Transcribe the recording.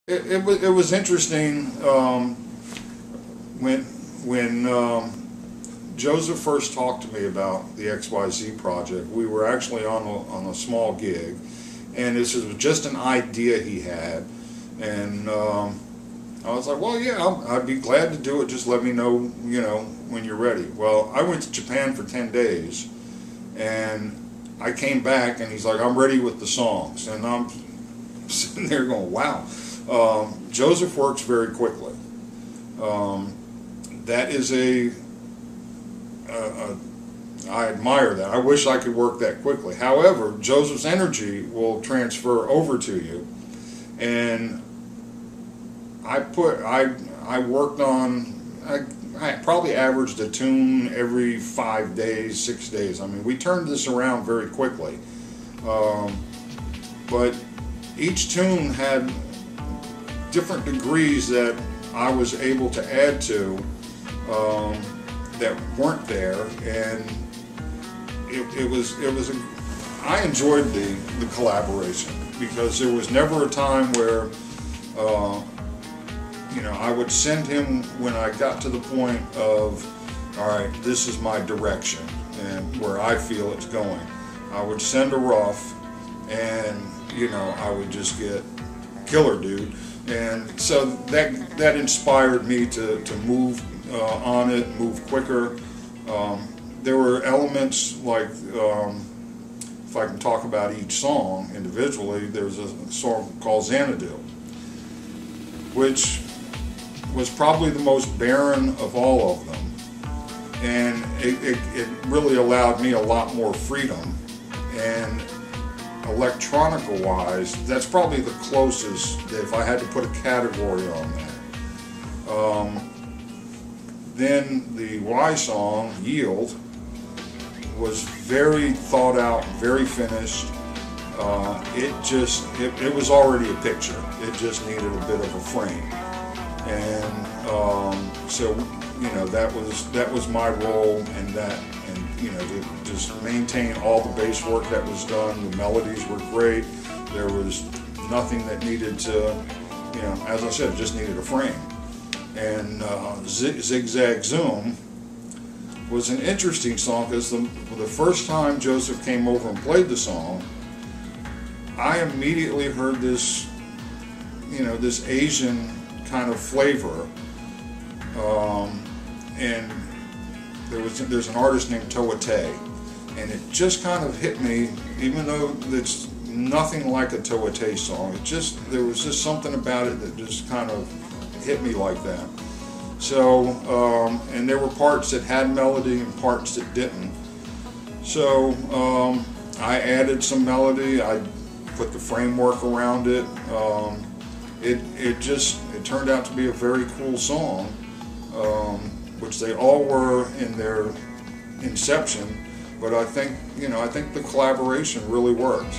It was interesting when Joseph first talked to me about the XYZ project. We were actually on a small gig, and this was just an idea he had, and I was like, well, yeah, I'd be glad to do it. Just let me know, when you're ready. Well, I went to Japan for 10 days, and I came back, and he's like, I'm ready with the songs, and I'm sitting there going, wow. Joseph works very quickly. That is I admire that. I wish I could work that quickly. However, Joseph's energy will transfer over to you, and I worked on, I probably averaged a tune every 5 days, 6 days. I mean, we turned this around very quickly. But each tune had different degrees that I was able to add to that weren't there, and I enjoyed the collaboration, because there was never a time where I would send him when I got to the point of, all right, this is my direction and where I feel it's going. I would send a rough, and I would just get killer dude. And so that inspired me to move on it, move quicker. There were elements like, if I can talk about each song individually, there's a song called Xanadu, which was probably the most barren of all of them. And it really allowed me a lot more freedom. And electronica wise, that's probably the closest, if I had to put a category on that. Then the Y song, Yield, was very thought out, very finished. It was already a picture. It just needed a bit of a frame. And so that was my role in that. To just maintain all the bass work that was done. The melodies were great. There was nothing that needed to, as I said, it just needed a frame. And Zigzag Zoom was an interesting song, because the first time Joseph came over and played the song, I immediately heard this, this Asian kind of flavor, and there's an artist named Toa Tay, and it just kind of hit me, even though it's nothing like a Toa Tay song. There was just something about it that just kind of hit me like that. So, and there were parts that had melody and parts that didn't. So, I added some melody. I put the framework around it. It turned out to be a very cool song. Which they all were in their inception, but I think the collaboration really worked.